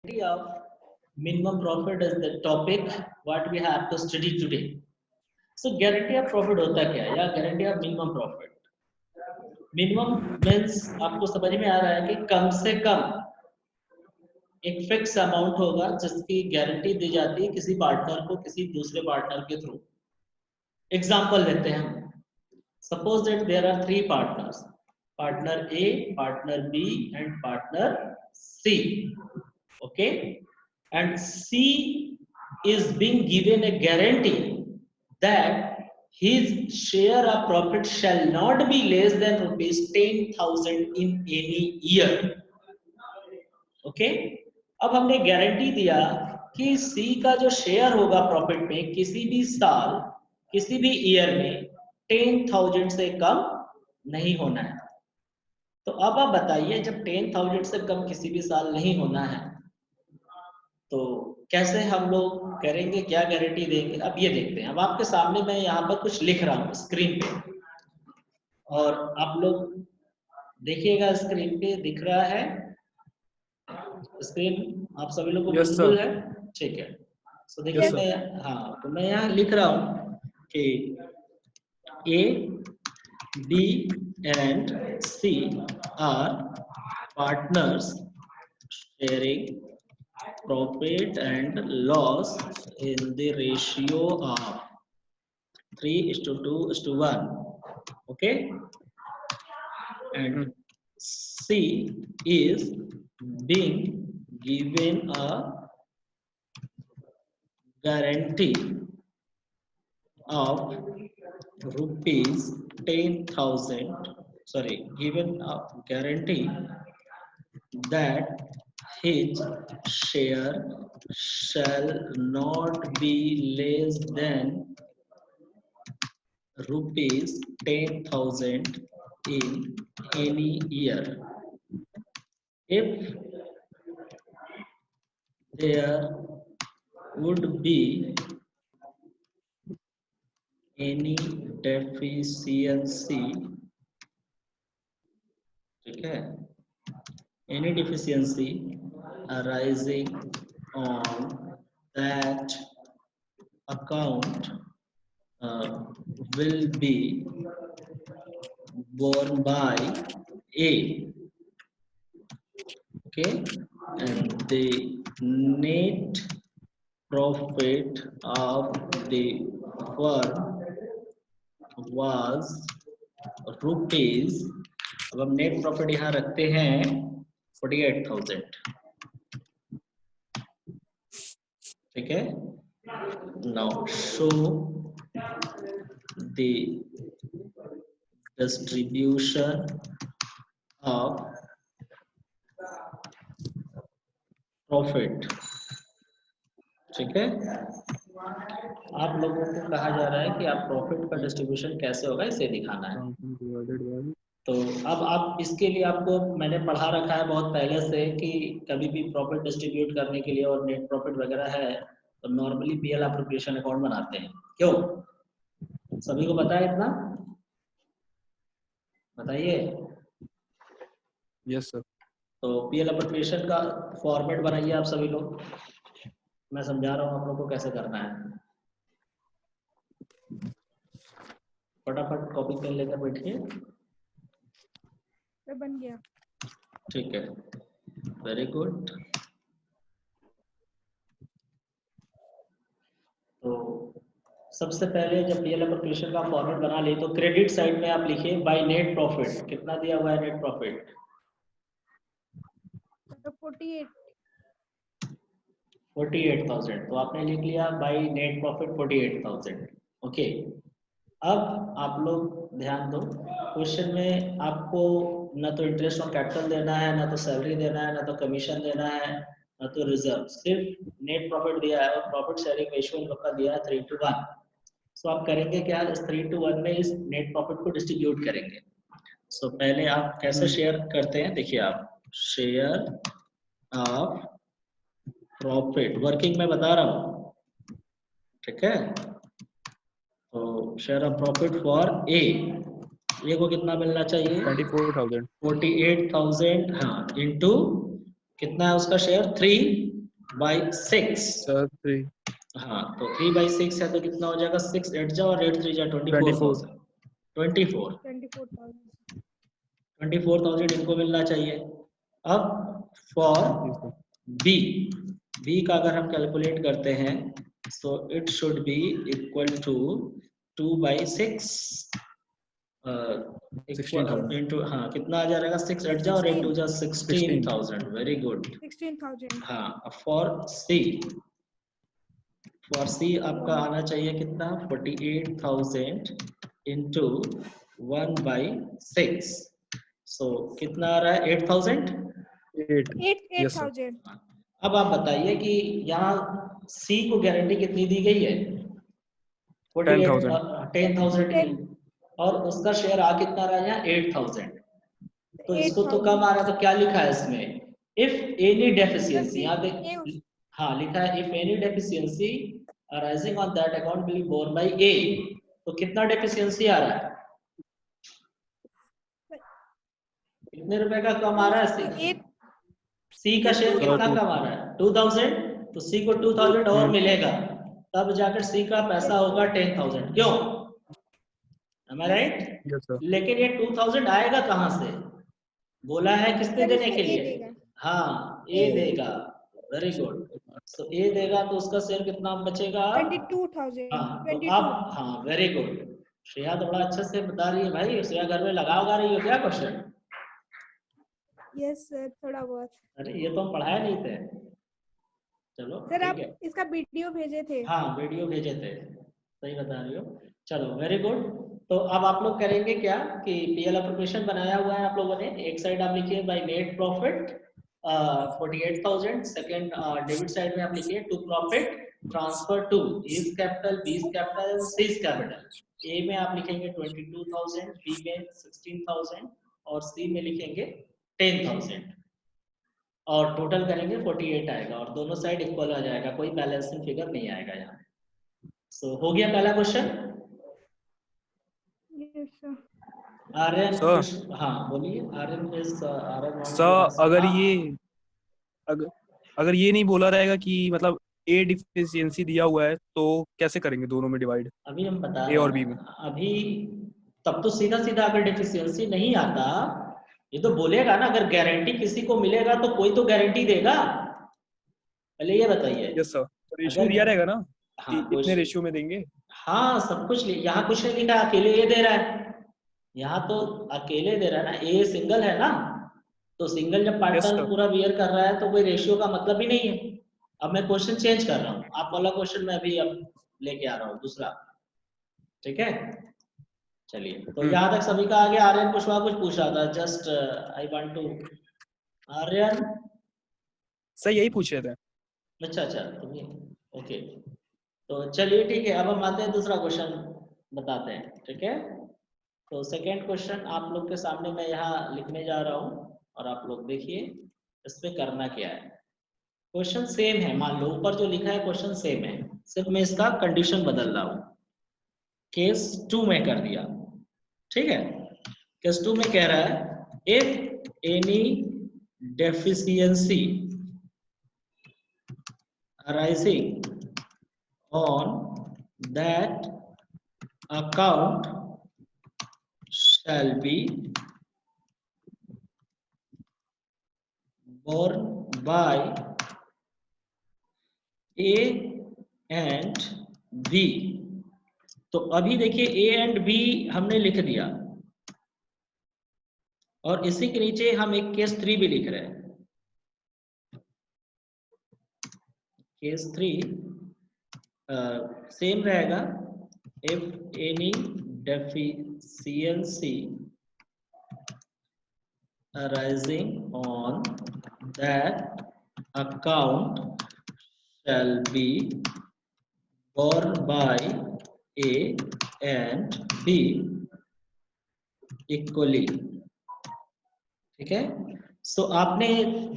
Of minimum profit is the topic what we have to study today. So guarantee of profit होता क्या है या guarantee of minimum profit? Minimum means आपको समझ में आ रहा है कि कम से कम एक फिक्स अमाउंट होगा जिसकी गारंटी दी जाती है किसी पार्टनर को किसी दूसरे पार्टनर के थ्रू. एग्जाम्पल लेते हैं हम. Suppose that there are three partners, partner A, partner B and partner C. Okay, and C is being given a guarantee that his share of profit shall not be less than rupees 10,000 in any year. Okay, अब हमने guarantee दिया कि C का जो share होगा profit में किसी भी साल किसी भी ईयर में 10,000 से कम नहीं होना है. तो अब आप बताइए जब 10,000 से कम किसी भी साल नहीं होना है तो कैसे हम लोग करेंगे, क्या गारंटी देंगे. अब ये देखते हैं. अब आपके सामने मैं यहाँ पर कुछ लिख रहा हूँ स्क्रीन पे और आप लोग देखिएगा. स्क्रीन पे दिख रहा है स्क्रीन आप सभी लोगों को विजिबल है. ठीक है. तो देखिए मैं तो मैं यहाँ लिख रहा हूँ कि A, B and C are partners sharing profit and loss in the ratio of 3:2:1. Okay, and C is being given a guarantee of rupees 10,000. Sorry, given a guarantee that his share shall not be less than rupees 10,000 in any year. If there would be any deficiency, okay, any deficiency arising on that account will be borne by A. Okay, and the net profit of the firm was rupees. अब हम net profit यहाँ रखते हैं 48,000. ठीक है. Now show the distribution of profit. ठीक है. आप लोगों को कहा जा रहा है कि आप प्रॉफिट का डिस्ट्रीब्यूशन कैसे होगा इसे दिखाना है. तो अब आप इसके लिए आपको मैंने पढ़ा रखा है बहुत पहले से कि कभी भी प्रॉफिट डिस्ट्रीब्यूट करने के लिए और नेट प्रॉफिट वगैरह है तो नॉर्मली पीएल एप्रोप्रिएशन अकाउंट बनाते हैं. क्यों, सभी को पता है इतना? बताइए. Yes sir. तो पीएल एप्रोप्रिएशन का फॉर्मेट बनाइए आप सभी लोग. मैं समझा रहा हूँ आप लोग को कैसे करना है. फटाफट कॉपी पेन लेकर बैठिए. बन गया. ठीक है, वेरी गुड. तो सबसे पहले जब पीएल एप्रोप्रिएशन का फॉर्मेट बना ले तो क्रेडिट साइड में आप लिखिए बाय नेट प्रॉफिट. कितना दिया हुआ है नेट प्रॉफिट? 48,000. तो आपने लिख लिया बाय नेट प्रॉफिट 48,000. ओके. अब आप लोग ध्यान दो, क्वेश्चन में आपको ना तो इंटरेस्ट ऑन कैपिटल देना है, ना तो सैलरी देना है, ना तो कमीशन देना है, ना तो रिजर्व. सिर्फ नेट प्रॉफिट दिया है और प्रॉफिट शेयरिंग रेशियो इन लोग का दिया है 3:1. सो आप करेंगे क्या, इस 3:1 में इस नेट प्रॉफिट को डिस्ट्रीब्यूट करेंगे. सो पहले आप कैसे शेयर करते हैं देखिए. आप शेयर ऑफ प्रॉफिट वर्किंग में बता रहा हूँ. ठीक है. तो share of profit for a को कितना मिलना चाहिए? 24,000. 48,000 हाँ इंटू कितना है उसका शेयर? 3/6। सर 3 हाँ, तो 3/6 है तो कितना हो जाएगा? 6 8 जा और 8 3 जा 24,000। 24,000 इनको मिलना चाहिए। अब फॉर बी, बी का अगर हम कैलकुलेट करते हैं so it should be equal to 2/6 into, हाँ कितना आ जाएगा? 6 8 जा और 8 2 जा 16,000। Very good. 16,000। हाँ, फॉर सी आपका आना चाहिए कितना? 48,000 इंटू 1/6। सो कितना आ रहा है? 8,000। 8,000। अब आप बताइए कि यहाँ सी को गारंटी कितनी दी गई है? 10,000 की, और उसका शेयर आ कितना रहा है यहाँ? 8,000। तो इसको तो कम आ रहा है, तो क्या लिखा है इसमें? इफ एनी डेफिशिएंसी, यहाँ देख, हाँ लिखा है if any deficiency arising on that account will be borne by A. तो कितना डेफिशिएंसी आ रहा है? कितने रुपए का कम आ रहा है? सी का शेयर कितना कम आ रहा है? 2,000। तो सी को 2,000 और मिलेगा, तब जाकर सी का पैसा होगा 10,000। क्यों? Am I right? लेकिन ये 2,000 आएगा कहाँ से? बोला है किसने देने के लिए? हाँ, ए देगा। Very good. तो ए देगा तो उसका शेयर कितना बचेगा? 22,000। हाँ, तो आप, हाँ वेरी गुड। श्रेया तो बड़ा अच्छे से बता रही है भाई। श्रेया घर में लगा रही हो क्या क्वेश्चन? यस सर, थोड़ा बहुत। अरे ये तो हम पढ़ाए नहीं थे। चलो सर आप ठीक है। इसका वीडियो भेजे थे। हाँ वीडियो भेजे थे, सही बता रही हो। चलो वेरी गुड। तो अब आप लोग करेंगे क्या कि पीएल अप्रोप्रिएशन बनाया हुआ है आप लोगों ने। एक साइड आप लिखिए by net profit 48,000। Second debit side में आप लिखिए to profit transfer to is capital, B is capital, C is capital. A में आप लिखेंगे 22,000, बी में 16,000 और सी में लिखेंगे 10,000 और टोटल करेंगे 48 आएगा और दोनों साइड इक्वल आ जाएगा, कोई बैलेंसिंग फिगर नहीं आएगा यहाँ। सो हो गया पहला क्वेश्चन। आर्यन, हाँ बोलिए। आर्यन सर अगर ये नहीं बोला रहेगा कि मतलब ए डिफिशियंसी दिया हुआ है तो कैसे करेंगे दोनों में डिवाइड? अभी हम बता ए और बी में अभी तब तो सीधा सीधा अगर डिफिशियंसी नहीं आता, ये तो बोलेगा ना अगर गारंटी किसी को मिलेगा तो कोई तो गारंटी देगा। पहले ये बताइए। यस सर, रेशियो दिया रहेगा ना कि हाँ, इतने रेशियो में देंगे। हाँ सब कुछ यहाँ कुछ नहीं लिखा, अकेले ये दे रहा है। यहाँ तो अकेले दे रहा है ना, ए सिंगल है ना, तो सिंगल जब पार्टनर पूरा बियर कर रहा है तो कोई रेशियो का मतलब ही नहीं है। अब मैं क्वेश्चन चेंज कर रहा हूँ, आप वाला क्वेश्चन मैं अभी अब लेके आ रहा हूँ दूसरा। ठीक है, चलिए। तो यहाँ तक सभी का आगे आर्यन कुशवाहा कुछ पूछ रहा था। Just I want to, Aryan sir यही पूछ रहे थे। अच्छा तुम्हें, ओके। तो चलिए ठीक है, अब हम आते हैं दूसरा क्वेश्चन बताते हैं। ठीक है, तो सेकेंड क्वेश्चन आप लोग के सामने मैं यहाँ लिखने जा रहा हूँ और आप लोग देखिए इसमें करना क्या है। क्वेश्चन सेम है, मान लो ऊपर जो लिखा है क्वेश्चन सेम है, सिर्फ मैं इसका कंडीशन बदल रहा हूँ। केस 2 में कर दिया। ठीक है, केस 2 में कह रहा है if any deficiency arising on that account shall be borne by A and B। तो अभी देखिए A एंड B हमने लिख दिया और इसी के नीचे हम एक केस 3 भी लिख रहे हैं। केस 3 सेम रहेगा। If any deficiency arising on that account shall be borne by A and B equally। ठीक है, सो आपने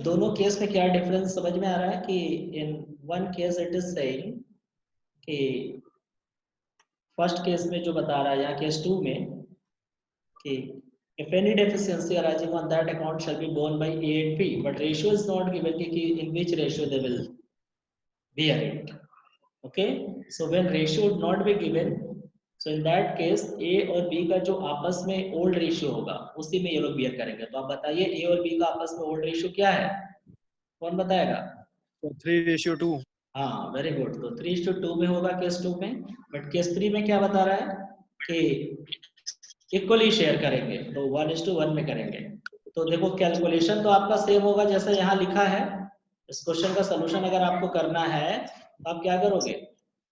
दोनों केस में क्या डिफरेंस समझ में आ रहा है कि in one case it is saying कि फर्स्ट केस में जो बता रहा है यहाँ केस 2 में कि If any deficiency arising on that account shall be borne by A and B, but ratio is not given कि in which ratio they will bear it. Okay, so when ratio would not be given, so in that case A और B का जो आपस में old ratio होगा उसी में ये लोग bear करेंगे. तो आप बताइए A और B का आपस में old ratio क्या है? कौन बताएगा? 3:2. हाँ, वेरी गुड. तो 3:2 में होगा केस 2 में, बट केस 3 में क्या बता रहा है कि इक्वली शेयर करेंगे, तो 1:1 में करेंगे. तो देखो कैलकुलेशन तो आपका सेम होगा जैसा यहाँ लिखा है. इस क्वेश्चन का सोल्यूशन अगर आपको करना है तो आप क्या करोगे?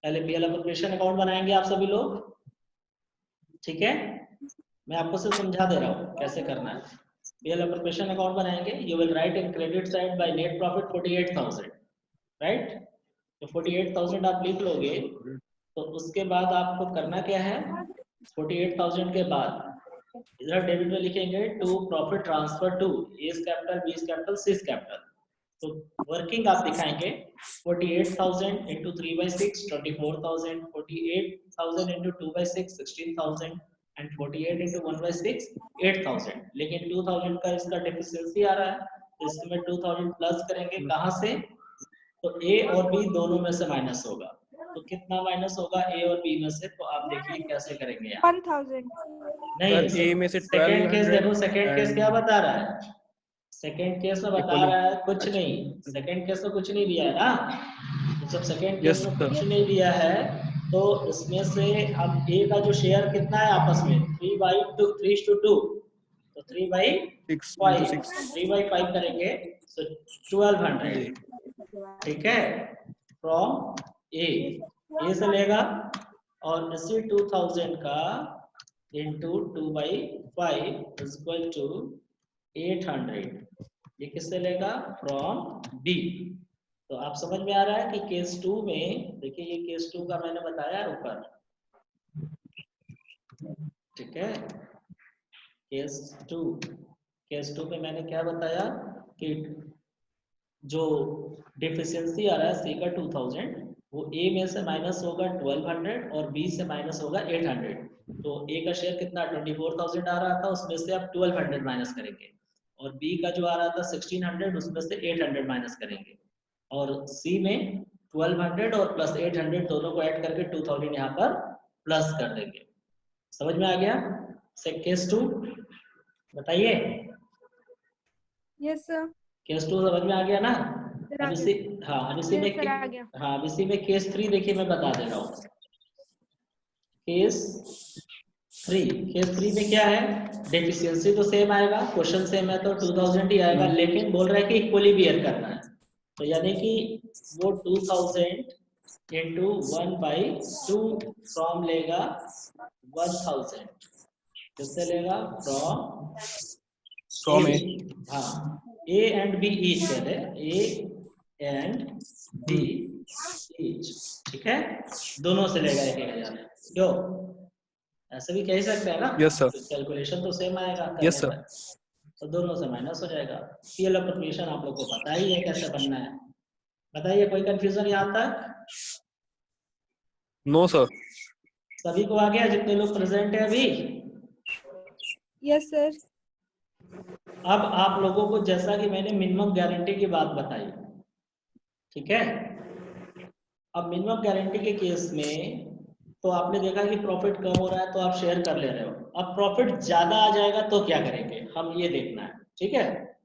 पहले पीएल अप्रोप्रिएशन अकाउंट बनाएंगे आप सभी लोग, ठीक है? मैं आपको सिर्फ समझा दे रहा हूँ कैसे करना है. पीएल अप्रोप्रिएशन अकाउंट बनाएंगे. You will write in credit side by net profit 48,000, right? तो 48,000 आप लिख लोगे. तो उसके बाद आपको करना क्या है? 48,000 के बाद इधर डेबिट में लिखेंगे to profit transfer to A capital, B capital, C capital. तो वर्किंग आप दिखाएंगे 48,000 into 3/6 24,000, 48,000 into 2/6 16,000 and 48 into 1/6 8,000. लेकिन 2,000 का इसका डेफिशिएंसी आ रहा है, तो इसमें 2,000 प्लस करेंगे. कहाँ से? तो ए और बी दोनों में से माइनस होगा. तो कितना माइनस होगा ए और बी में से? तो आप देखिए कैसे करेंगे. 1,000. नहीं, सर ए में से सेकंड केस 1200 देखो. सेकंड केस क्या बता रहा है? सेकंड केस में बता रहा है कुछ नहीं. सेकंड केस में कुछ नहीं दिया है ना. तो जब सेकंड केस में कुछ नहीं दिया है तो इसमें से अब ए का जो शेयर कितना है आपस में 3/2. तो 3/5 3/5 करेंगे. सो 1200, ठीक है, फ्रॉम ए से लेगा. और इसी 2000 का इंटू 2/5 इज इक्वल टू 800. ये किससे लेगा? From B. तो आप समझ में आ रहा है कि केस 2 में देखिए, ये केस 2 का मैंने बताया ऊपर, ठीक है? केस 2 में मैंने क्या बताया कि जो डेफिशिएंसी आ रहा है सी का 2000, वो ए में से माइनस होगा 1200 और बी से माइनस होगा 800. तो ए का शेयर कितना 24,000 आ रहा था, उसमें से आप 1200 माइनस करेंगे. और बी का जो आ रहा था 1600, उसमें से 800 माइनस करेंगे. और सी में 1200 और प्लस 800 दोनों को ऐड करके 2000 यहाँ पर प्लस कर देंगे. समझ में आ गया? केस 2 बताइए. Yes sir. केस 2 समझ में आ गया ना? अब इसी अब इसी में अब इसी में केस 3 देखिए मैं बता दे रहा हूँ. केस 3 में क्या है? डेफिशिएंसी तो सेम आएगा, क्वेश्चन सेम है तो 2000 ही आएगा, लेकिन बोल रहा है कि इक्वली बियर करना है. तो यानी कि वो 2000 into 1/2 फ्रॉम लेगा 1000. किससे लेगा? फ्रॉम ए. हाँ, ए एंड बी ईच पहले, ए एंड बी ईच, ठीक है? दोनों से लेगा 1,000. क्यों? ऐसे भी कह सकते हैं ना. Yes sir. कैलकुलेशन तो सेम आएगा. Yes sir. तो दोनों से माइनस हो जाएगा. पीएल अप्रोप्रिएशन आप लोग को पता ही है कैसे बनना है. बताइए, कोई कंफ्यूजन यहाँ तक? No sir. सभी को आ गया जितने लोग प्रेजेंट है अभी? Yes sir. अब आप लोगों को जैसा कि मैंने मिनिमम गारंटी की बात बताई, ठीक है? अब मिनिमम गारंटी के केस में तो आपने देखा कि प्रॉफिट कम हो रहा है तो आप शेयर कर ले रहे हो. अब प्रॉफिट ज्यादा आ जाएगा तो क्या करेंगे, हम ये देखना है, ठीक है?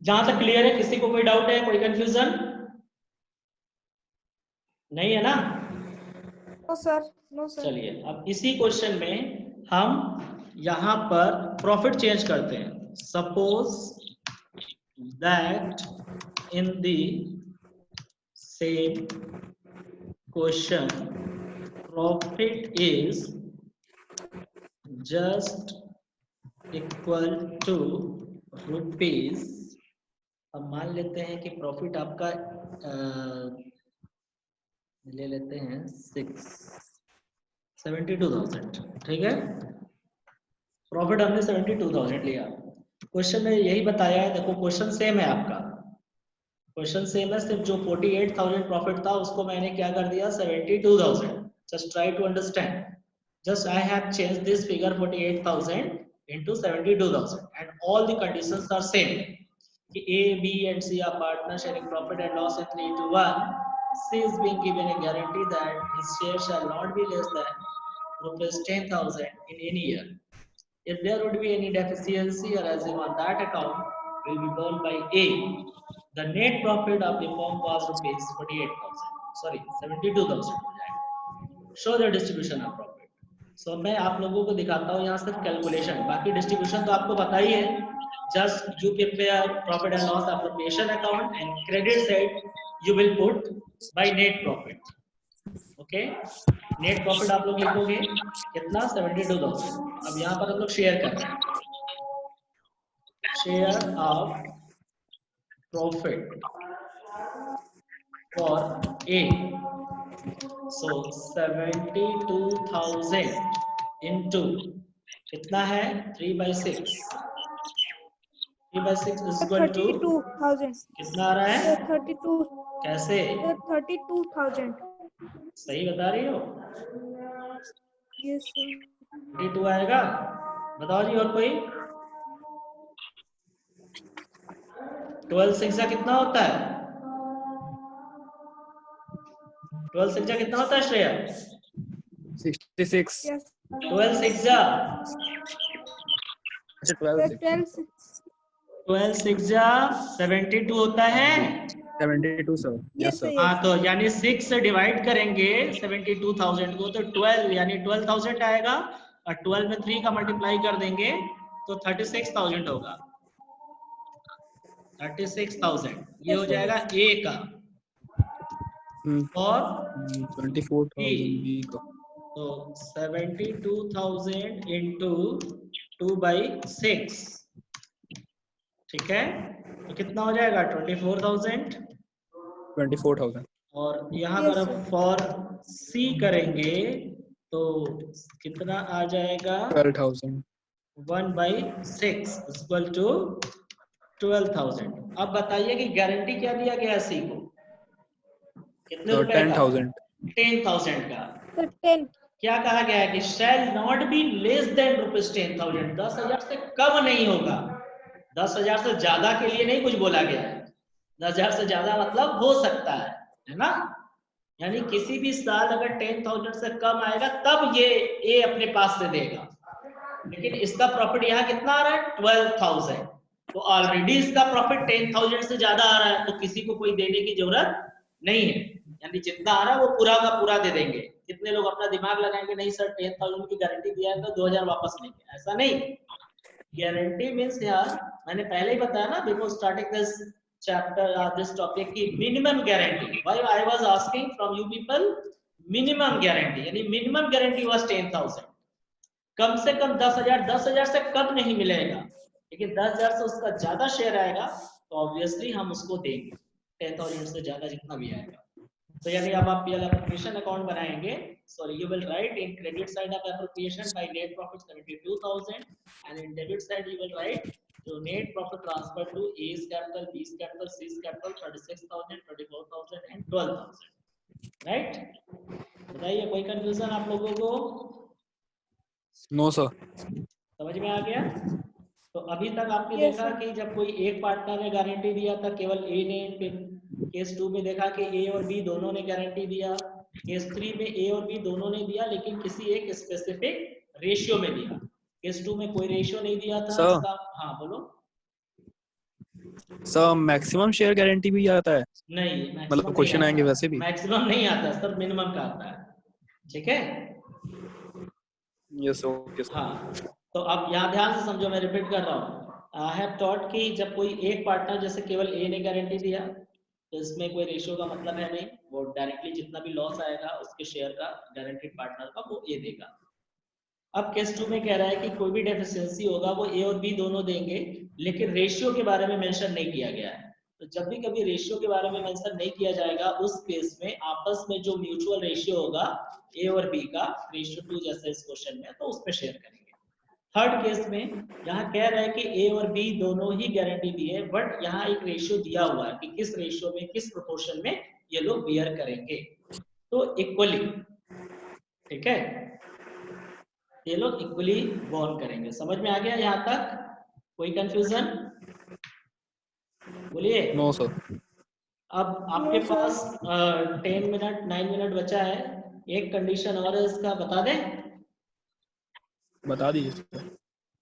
जहां तक क्लियर है, किसी को कोई डाउट है, कोई कंफ्यूजन नहीं है ना? No sir. No sir. चलिए, अब इसी क्वेश्चन में हम यहाँ पर प्रॉफिट चेंज करते हैं. Suppose that in the same question profit is just equal to rupees. अब मान लेते हैं कि प्रॉफिट आपका ले लेते हैं 72,000, ठीक है? प्रॉफिट हमने 72,000 लिया. क्वेश्चन में यही बताया है. देखो क्वेश्चन सेम है आपका, क्वेश्चन सेम है, सिर्फ जो 48,000 प्रॉफिट था उसको मैंने क्या कर दिया 72,000. Just try to understand. Just I have change this figure 48,000 into 72,000 and all the conditions are same. A, B and C are partners sharing profit and loss in 3:1. C is being given a guarantee that his share shall not be less than rupees 10,000 in any year. If there would be any deficiency arising on that account, will be borne by A. The net profit of the firm was rupees 48,000. Sorry, 72,000 हो जाएगा. Show the distribution of profit. So मैं आप लोगों को दिखाता हूँ यहाँ सिर्फ कैलकुलेशन, बाकी डिस्ट्रीब्यूशन तो आपको पता ही है. Just you prepare profit and loss appropriation account and credit side you will put by net profit. Okay, net profit आप लोग लिखोगे कितना 72,000. अब यहाँ पर हम लोग शेयर कर रहे हैं, share of profit for A. So 72,000 into कितना है 3/6. 3/6 is equal to 32,000. कितना आ रहा है? 32. कैसे? 32,000. सही बता रही हो? Yes sir. 32 आएगा. बताओ जी और कोई? 12 6 कितना होता है? 12 6 कितना होता है श्रेया? 66. Yes. 12 6 12 6 72 होता है. 72 सर. Yes sir. हाँ, तो यानी 6 से डिवाइड करेंगे 72,000 को तो 12 यानी 12,000 आएगा और 12 में 3 का मल्टीप्लाई कर देंगे तो 36,000 होगा. 36,000 ये हो जाएगा A का और 24,000 B का. तो 72,000 into 2/6 ठीक है, तो कितना हो जाएगा 24,000 और यहाँ Yes, पर अब फॉर C करेंगे तो कितना आ जाएगा 12,000. 1/6 इक्वल टू 12,000. अब बताइए कि गारंटी क्या दिया गया C को? कितने तो रुपए का? 10,000. 10,000 का. Sir 10. क्या कहा गया है कि shall not be less than rupees 10,000. 10,000 से कम नहीं होगा. 10,000 से ज्यादा के लिए नहीं कुछ बोला गया है. 10,000 से ज्यादा मतलब हो सकता है ना? यानी किसी भी साल अगर 10,000 से कम आएगा तब ये ए अपने पास से देगा. लेकिन इसका प्रॉफिट यहाँ कितना आ रहा है 12,000. तो ऑलरेडी इसका प्रॉफिट 10,000 से ज्यादा आ रहा है तो किसी को कोई देने की जरूरत नहीं है. यानी जितना आ रहा है वो पूरा का पूरा दे देंगे. कितने लोग अपना दिमाग लगाएंगे नहीं सर 10,000 की गारंटी दिया है तो 2,000 वापस लेंगे, ऐसा नहीं. गारंटी मींस यार मैंने पहले ही बताया ना before starting this chapter this topic की minimum guarantee. Why I was asking from you people minimum guarantee, यानी मिनिमम गारंटी वाज 10,000. कम से कम 10,000 से कम नहीं मिलेगा, लेकिन 10,000 से उसका ज्यादा शेयर आएगा तो ऑब्वियसली हम उसको देंगे 10,000 से ज्यादा जितना भी आएगा. तो यानी अब आप पीएल एप्रोप्रिएशन अकाउंट बनाएंगे. Sorry you will write in credit side of appropriation by net profit 72,000 and in debit side you will write to net profit transfer to A's capital, B's capital, C's capital 36,000, 24,000 and 12,000. Right? बताइए कोई confusion आप लोगों को? No sir. समझ में आ गया? तो अभी तक आपने Yes, देखा sir. कि जब कोई एक पार्टनर ने गारंटी दिया था केवल ए ने, फिर केस 2 में देखा कि ए और बी दोनों ने गारंटी दिया, केस 3 में ए और बी दोनों ने दिया लेकिन किसी एक स्पेसिफिक रेशियो में दिया. केस 2 में कोई रेशियो नहीं दिया था. Sir. इसका हाँ बोलो. सर मैक्सिमम शेयर गारंटी भी आता है? नहीं, मतलब क्वेश्चन आएंगे वैसे भी? मैक्सिमम नहीं आता सर, मिनिमम का आता है. ठीक है? Yes okay sir. हाँ, तो अब यहाँ ध्यान से समझो, मैं रिपीट कर रहा हूँ. आई हैव टॉट कि जब कोई एक पार्टनर जैसे केवल ए ने गारंटी दिया तो इसमें कोई रेशियो का मतलब है नहीं. वो डायरेक्टली जितना भी लॉस आएगा उसके शेयर का गारंटीड पार्टनर का वो ए देगा. अब केस 2 में कह रहा है कि कोई भी डेफिशिएंसी होगा वो ए और बी दोनों देंगे लेकिन रेशियो के बारे में मेंशन नहीं किया गया है. तो जब भी कभी रेशियो के बारे में मेंशन नहीं किया जाएगा उस केस में आपस में जो म्यूचुअल रेशियो होगा ए और बी का रेशियो 2 जैसा इस क्वेश्चन में, तो उस पे शेयर करेंगे. थर्ड केस में यहाँ कह रहा है कि ए और बी दोनों ही गारंटी दी है बट यहाँ एक रेशियो दिया हुआ है कि किस रेशियो में किस प्रोपोर्शन में ये लोग बियर करेंगे. तो इक्वली. ठीक है? ये लोग इक्वली बोन करेंगे। समझ में आ गया यहाँ तक? कोई कंफ्यूजन? बोलिए। No sir. अब आपके No, sir. पास 10 मिनट 9 मिनट बचा है। एक कंडीशन और है इसका, बता दें? बता दीजिए सर।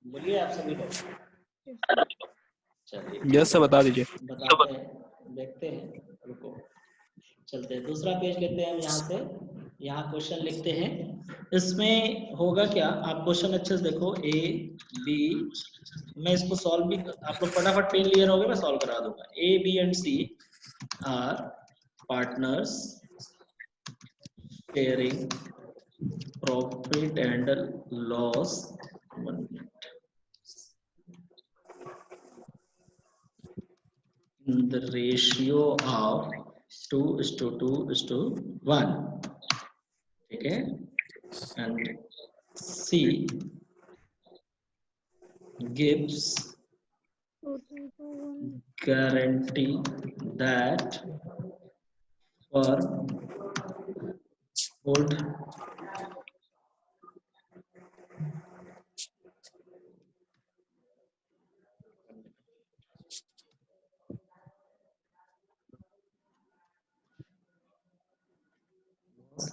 बोलिए आप सभी लोग। चलिए यस सर, बता दीजिए। बताते हैं, देखते हैं, रुको चलते हैं। दूसरा पेज लेते हैं हम यहाँ से। यहाँ क्वेश्चन लिखते हैं। इसमें होगा क्या, आप क्वेश्चन अच्छे से देखो। ए बी, मैं इसको सॉल्व भी, आप लोग फटाफट पेन लिए रहोगे, मैं सॉल्व करा दूंगा। A B and C are partners sharing profit and loss. 1 minute. In the ratio of 2:2:1. Okay, and C gives 2:1. guarantee that firm would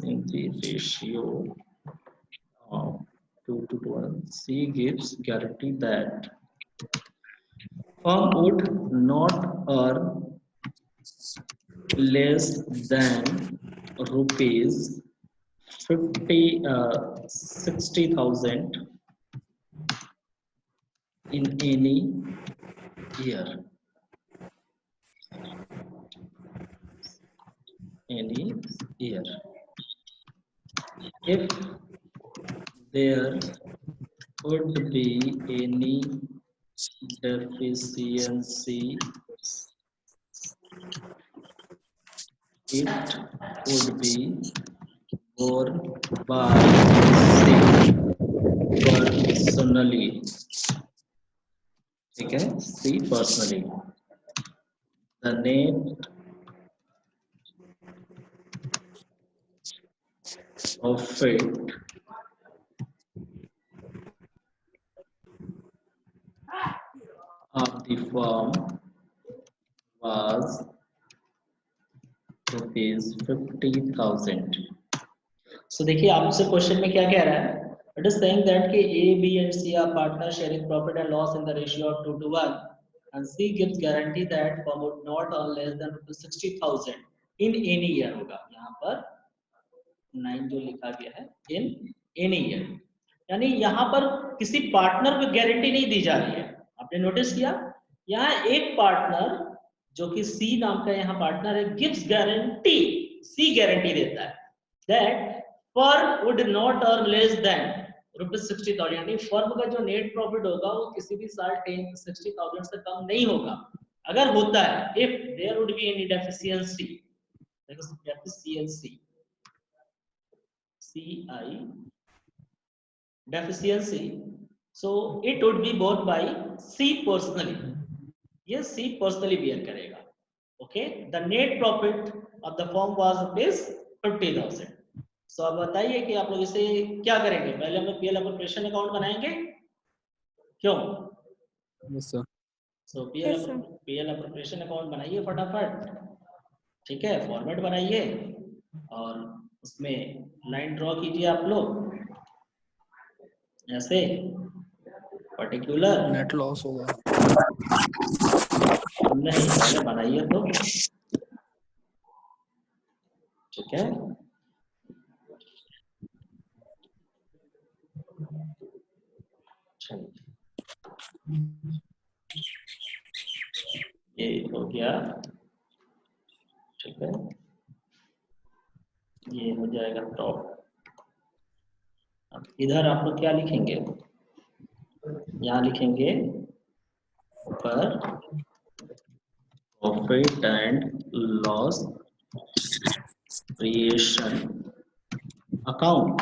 in the ratio of 2:1. C gives guarantee that firm would not earn less than rupees 60,000 in any year. Any year. If there could be any deficiency, it would be borne by C personally. ठीक है, C personally. The net profit of the firm was ₹50,000. So देखिए आपसे question में क्या कह रहा है? It is saying that कि A, B and C are partners sharing profit and loss in the ratio of 2:1, and C gives guarantee that firm would not earn less than ₹60,000 in any year होगा। यहाँ पर 9 जो लिखा गया है in any year, यानी यहाँ पर किसी पार्टनर को गारंटी नहीं दी जा रही है। आपने नोटिस किया, यहाँ एक पार्टनर जो कि सी नाम का यहाँ पार्टनर है, गिव्स गारंटी, सी गारंटी देता है that firm would not earn less than ₹60,000, यानी फर्म का जो नेट प्रॉफिट होगा वो किसी भी साल 60,000 से कम नहीं होगा। अगर होता है, if there would be any deficiency, deficiency, so it would be borne by C personally. ये C personally bear करेगा। Okay, the net profit of the firm was ₹50,000. So अब बताइए कि आप लोग इसे क्या करेंगे? पहले हम लोग पीएल अप्रोप्रिएशन अकाउंट बनाएंगे, क्यों? Yes sir. So PL appropriation account बनाइए फटाफट, ठीक है, फॉर्मेट बनाइए और उसमें लाइन ड्रॉ कीजिए आप लोग ऐसे, पर्टिकुलर नेट लॉस होगा नहीं, पहले बनाइए तो, ठीक है। ये हो गया, ठीक है, ये हो जाएगा टॉप। अब इधर आप लोग क्या लिखेंगे? यहाँ लिखेंगे ऊपर profit and loss creation account,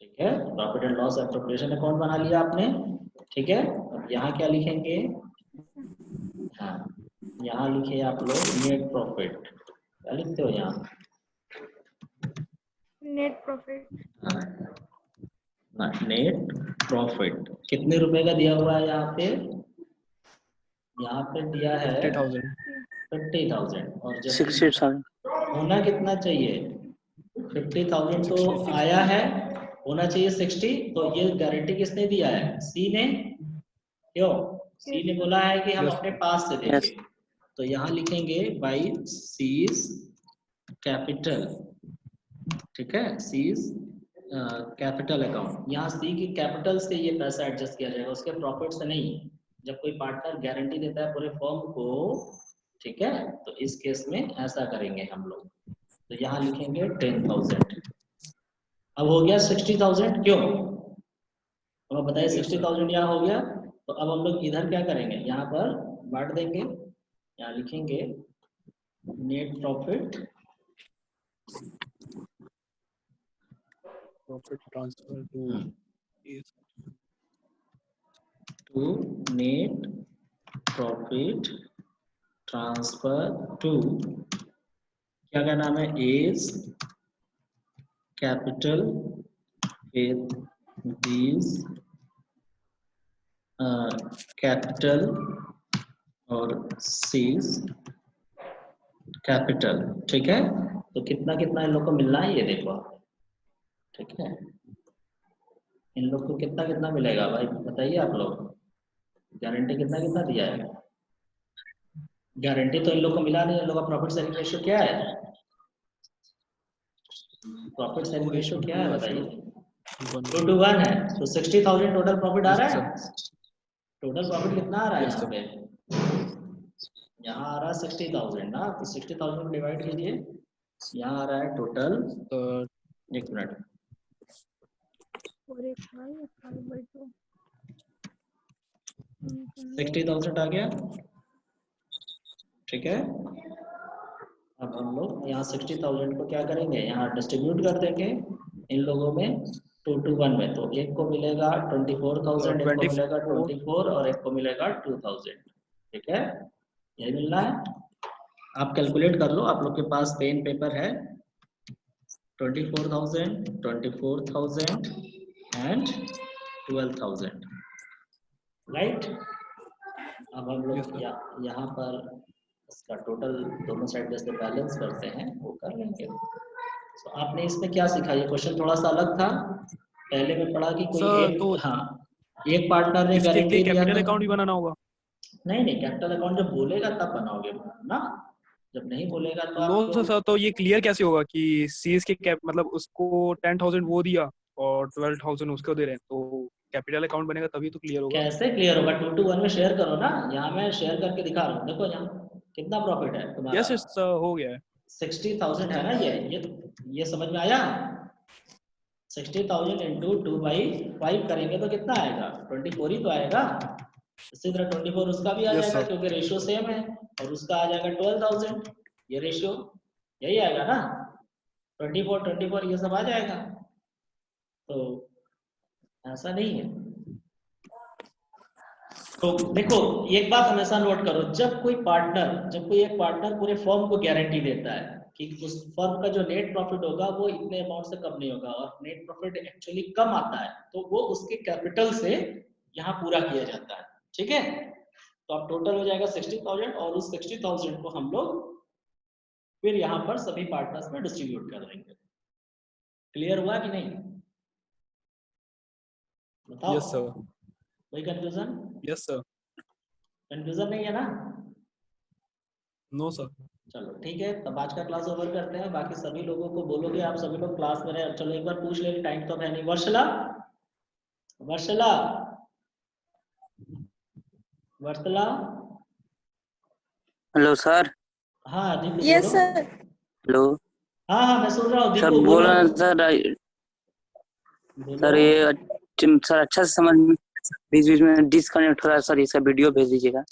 ठीक है, profit and loss appropriation account बना लिया आपने, ठीक है। अब यहाँ क्या लिखेंगे? हाँ, यहाँ लिखे आप लोग नेट प्रॉफिट, क्या लिखते हो यहाँ? Net profit. हाँ, नेट प्रॉफिट कितने रुपए का दिया हुआ है यहाँ पे? यहाँ पे दिया है 50,000 50,000 और जब 60,000 होना कितना चाहिए? 50,000 तो 60. आया है, होना चाहिए 60। तो ये गारंटी किसने दिया है? सी ने। क्यों? सी ने बोला है कि हम Yes. अपने पास से देंगे। तो यहाँ लिखेंगे बाई सीज कैपिटल, ठीक है, सीज कैपिटल अकाउंट। यहाँ सी की कैपिटल से ये पैसा एडजस्ट किया जाएगा, उसके प्रॉफिट से नहीं। जब कोई पार्टनर गारंटी देता है पूरे फर्म को, ठीक है, तो इस केस में ऐसा करेंगे हम लोग। तो यहाँ लिखेंगे 10,000। अब हो गया 60,000। क्यों? अब आप बताइए 60,000 यहाँ हो गया। तो अब हम लोग इधर क्या करेंगे? यहाँ पर बांट देंगे। यहाँ लिखेंगे net profit profit transfer to is to net profit transfer to, क्या नाम है? A's capital with these capital और सीज कैपिटल, ठीक है। तो कितना कितना इन लोग को मिलना है ये देखो आप, ठीक है। इन लोग को कितना कितना मिलेगा भाई बताइए आप लोग? गारंटी कितना कितना दिया है? गारंटी तो इन लोग को मिला नहीं। इन लोग का प्रॉफिट शेयरिंग रेशियो क्या है? प्रॉफिट शेयरिंग रेशियो क्या है बताइए? 2:1 है। तो 60,000 टोटल प्रॉफिट आ रहा है। टोटल प्रॉफिट कितना आ रहा है Yes, यहाँ पे? यहाँ आ रहा है 60,000 ना। तो 60,000 को डिवाइड कीजिए, यहाँ आ रहा है टोटल, एक मिनट, 60,000 आ गया, ठीक है। अब हम लोग यहाँ 60,000 को क्या करेंगे? यहाँ डिस्ट्रीब्यूट कर देंगे इन लोगों में 2:1 में। तो एक को मिलेगा 24,000, एक को मिलेगा 24 और एक को मिलेगा 2,000, ठीक है। यही मिलना है। आप कैलकुलेट कर लो, आप लोग के पास पेन पेपर है। 24,000, 24,000 एंड 12,000, राइट। अब हम लोग यहाँ पर इसका टोटल दोनों साइड जैसे बैलेंस करते हैं वो कर लेंगे। तो आपने इसमें क्या सीखा? ये क्वेश्चन थोड़ा सा अलग था। पहले में पढ़ा कि कोई एक, तो हाँ, एक पार्टनर ने इसके गारंटी लिए दिया कैपिटल था। अकाउंट भी बनाना होगा? नहीं, कैपिटल अकाउंट जब बोलेगा तब बनाओगे ना, जब नहीं बोलेगा तो नो आप सर, तो ये क्लियर कैसे होगा कि सीएस के कैप मतलब उसको 10,000 वो दिया और 12,000 उसको दे रहे हैं, तो कैपिटल अकाउंट बनेगा तभी तो क्लियर होगा। कैसे क्लियर होगा? 2:1 में शेयर करो ना। यहाँ मैं शेयर करके दिखा रहा हूँ, देखो यहाँ कितना प्रॉफिट है तुम्हारा। यस सर, हो गया है। 60,000 है ना। ये समझ में आया? 60,000 इंटू 2/5 करेंगे तो कितना आएगा? 24 ही तो आएगा। इसी तरह 24 उसका भी आ Yes, जाएगा sir. क्योंकि रेशियो सेम है, और उसका आ जाएगा 12,000। ये रेशियो यही आएगा ना, 24 ये सब आ जाएगा। तो ऐसा नहीं है। तो देखो एक बात हमेशा नोट करो, जब कोई एक पार्टनर पूरे फर्म को गारंटी देता है कि उस फर्म का जो नेट प्रॉफिट होगा वो इतने अमाउंट से कम नहीं होगा, और नेट प्रॉफिट एक्चुअली कम आता है, तो वो उसके कैपिटल से यहाँ पूरा किया जाता है, ठीक है। तो अब टोटल हो जाएगा 60,000 और उस 60,000 को हम लोग फिर यहाँ पर सभी पार्टनर्स में डिस्ट्रीब्यूट कर देंगे। क्लियर हुआ कि नहीं? बताओ। Yes sir. कोई कंफ्यूजन? Yes sir. कंफ्यूजन नहीं है ना? No sir. चलो ठीक है, तब आज का क्लास ओवर करते हैं। बाकी सभी लोगों को बोलोगे, आप सभी लोग क्लास में रहे। चलो एक बार पूछ ले, टाइम तो है नहीं। वर्षला, वर्षला, वर्षला। Hello sir. हाँ दीपू यस बोलो। सर। हेलो हाँ मैं सुन रहा हूँ सर, दीपू बोल बोलो। रहा हूँ सर। बोलो। सर ये सर अच्छा से समझ, बीच बीच में डिस्कनेक्ट हो रहा है सर, इसका वीडियो भेज दीजिएगा।